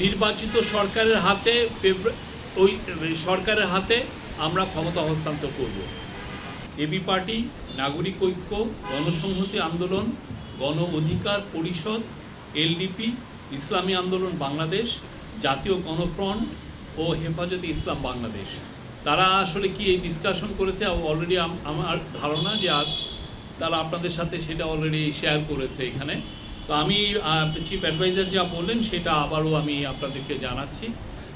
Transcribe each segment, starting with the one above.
নির্বাচিত সরকারের হাতে ওই সরকারের হাতে আমরা ক্ষমতা হস্তান্তর করব। এবি পার্টি, নাগরিক ঐক্য, গণসংহতি আন্দোলন, গণ অধিকার পরিষদ, এলডিপি, ইসলামী আন্দোলন বাংলাদেশ, জাতীয় গণফ্রন্ট ও হেফাজতে ইসলাম বাংলাদেশ, তারা আসলে কি এই ডিসকাশন করেছে অলরেডি। আমার ধারণা যে তারা আপনাদের সাথে সেটা অলরেডি শেয়ার করেছে এখানে। তো আমি চিফ অ্যাডভাইজার যা বললেন সেটা আবারও আমি আপনাদেরকে জানাচ্ছি।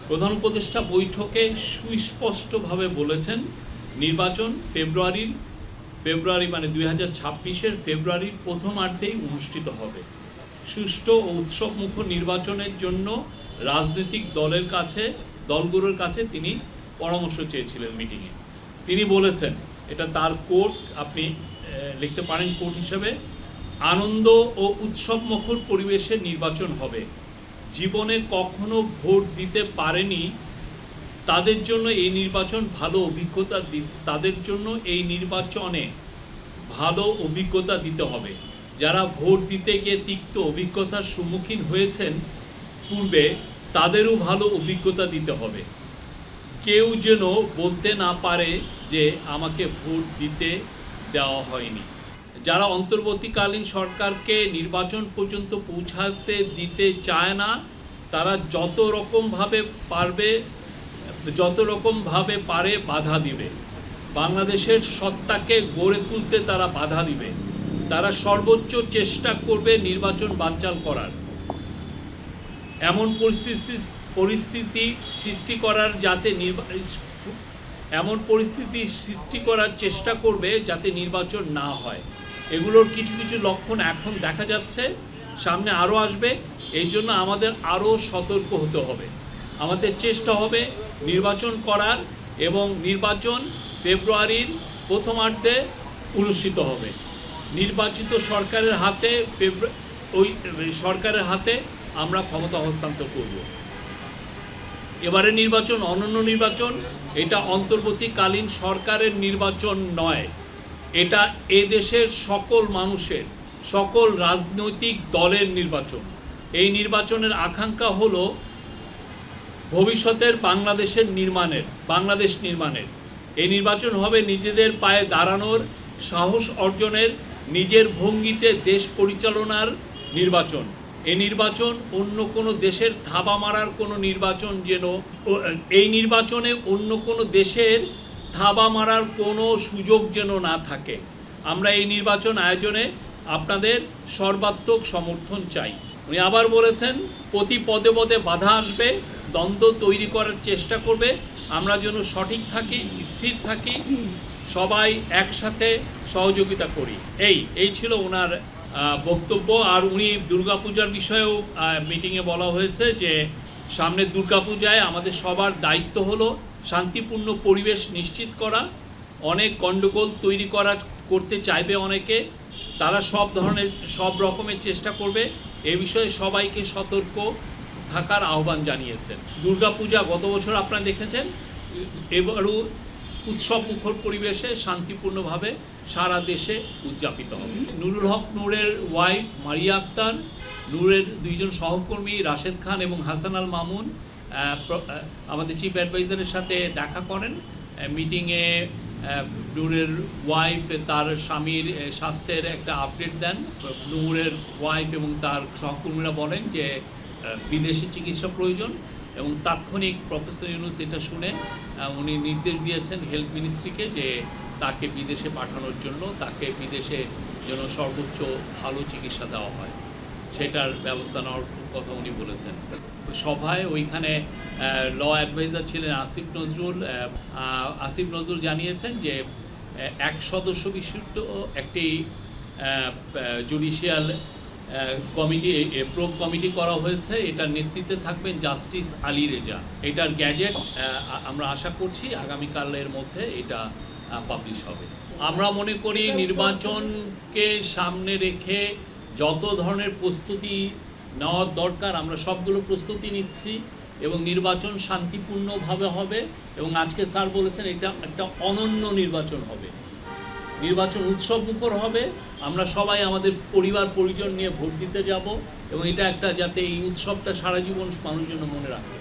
প্রধান উপদেষ্টা বৈঠকে সুস্পষ্টভাবে বলেছেন নির্বাচন ফেব্রুয়ারি মানে 2026-এর ফেব্রুয়ারির প্রথমার্ধেই অনুষ্ঠিত হবে। সুষ্ঠু ও উৎসবমুখর নির্বাচনের জন্য রাজনৈতিক দলগুলোর কাছে তিনি পরামর্শ চেয়েছিলেন মিটিংয়ে। তিনি বলেছেন, এটা তার কোট, আপনি লিখতে পারেন কোট হিসেবে, আনন্দ ও উৎসবমুখর পরিবেশে নির্বাচন হবে। জীবনে কখনো ভোট দিতে পারেনি তাদের জন্য এই নির্বাচন ভালো অভিজ্ঞতা দিতে হবে। যারা ভোট দিতে গিয়ে তিক্ত অভিজ্ঞতার সম্মুখীন হয়েছেন পূর্বে, তাদেরও ভালো অভিজ্ঞতা দিতে হবে। কেউ যেন বলতে না পারে যে আমাকে ভোট দিতে দেওয়া হয়নি। যারা অন্তর্বর্তীকালীন সরকারকে নির্বাচন পর্যন্ত পৌঁছাতে দিতে চায় না, তারা যত রকমভাবে পারে বাধা দিবে। বাংলাদেশের সত্তাকে গড়ে তুলতে তারা বাধা দিবে। তারা সর্বোচ্চ চেষ্টা করবে নির্বাচন বানচাল করার। এমন পরিস্থিতি সৃষ্টি করার চেষ্টা করবে যাতে নির্বাচন না হয়। এগুলোর কিছু কিছু লক্ষণ এখন দেখা যাচ্ছে, সামনে আরও আসবে। এই জন্য আমাদের আরও সতর্ক হতে হবে। আমাদের চেষ্টা হবে নির্বাচন করার, এবং নির্বাচন ফেব্রুয়ারির প্রথমার্ধে অনুষ্ঠিত হবে। নির্বাচিত সরকারের হাতে আমরা ক্ষমতা হস্তান্তর করব। এবারে নির্বাচন অনন্য নির্বাচন, এটা অন্তর্বর্তীকালীন সরকারের নির্বাচন নয়। এটা এদেশের সকল মানুষের, সকল রাজনৈতিক দলের নির্বাচন। এই নির্বাচনের আকাঙ্ক্ষা হলো ভবিষ্যতের বাংলাদেশ নির্মাণের। এই নির্বাচন হবে নিজেদের পায়ে দাঁড়ানোর, সাহস অর্জনের, নিজের ভঙ্গিতে দেশ পরিচালনার নির্বাচন। এই নির্বাচন অন্য কোনো দেশের থাবা মারার কোনো নির্বাচন এই নির্বাচনে অন্য কোনো দেশের থাবা মারার কোনো সুযোগ যেন না থাকে। আমরা এই নির্বাচন আয়োজনে আপনাদের সর্বাত্মক সমর্থন চাই। উনি আবার বলেছেন, প্রতি পদে পদে বাধা আসবে, দ্বন্দ্ব তৈরি করার চেষ্টা করবে। আমরা যেন সঠিক থাকি, স্থির থাকি, সবাই একসাথে সহযোগিতা করি। এই ছিল ওনার বক্তব্য। আর উনি দুর্গাপূজার বিষয়েও মিটিংয়ে বলা হয়েছে যে সামনে দুর্গাপূজায় আমাদের সবার দায়িত্ব হলো শান্তিপূর্ণ পরিবেশ নিশ্চিত করা। অনেক গণ্ডগোল করতে চাইবে অনেকে, তারা সব রকমের চেষ্টা করবে। এ বিষয়ে সবাইকে সতর্ক থাকার আহ্বান জানিয়েছেন। দুর্গাপূজা গত বছর আপনারা দেখেছেন, এবারও উৎসবমুখর পরিবেশে শান্তিপূর্ণভাবে সারা দেশে উদযাপিত হবে। নুরুল হক নূরের ওয়াইফ মারিয়া আক্তার, নূরের দুইজন সহকর্মী রাশেদ খান এবং হাসান আল মামুন আমাদের চিফ অ্যাডভাইজারের সাথে দেখা করেন। মিটিংয়ে নূরের ওয়াইফ তার স্বামীর স্বাস্থ্যের একটা আপডেট দেন। নূরের ওয়াইফ এবং তার সহকর্মীরা বলেন যে বিদেশি চিকিৎসা প্রয়োজন, এবং তাৎক্ষণিক প্রফেসর ইউনূস এটা শুনে উনি নির্দেশ দিয়েছেন হেলথ মিনিস্ট্রিকে যে তাকে বিদেশে পাঠানোর জন্য, তাকে বিদেশে যেন সর্বোচ্চ ভালো চিকিৎসা দেওয়া হয়, সেটার ব্যবস্থা নেওয়ার কথা উনি বলেছেন। সভায় ওইখানে ল অ্যাডভাইজার ছিলেন আসিফ নজরুল জানিয়েছেন যে 1 সদস্য বিশিষ্ট একটি জুডিশিয়াল প্রোব কমিটি করা হয়েছে। এটার নেতৃত্বে থাকবেন জাস্টিস আলী রেজা। এটার গ্যাজেট আমরা আশা করছি আগামীকালের মধ্যে এটা পাবলিশ হবে। আমরা মনে করি নির্বাচনকে সামনে রেখে যত ধরনের প্রস্তুতি নেওয়ার দরকার আমরা সবগুলো প্রস্তুতি নিচ্ছি, এবং নির্বাচন শান্তিপূর্ণভাবে হবে। এবং আজকে স্যার বলেছেন এটা একটা অনন্য নির্বাচন হবে, নির্বাচন উৎসবমুখর হবে। আমরা সবাই আমাদের পরিবার পরিজন নিয়ে ভোট দিতে যাব, এবং এটা একটা যাতে এই উৎসবটা সারা জীবন মানুষ যেন মনে রাখে।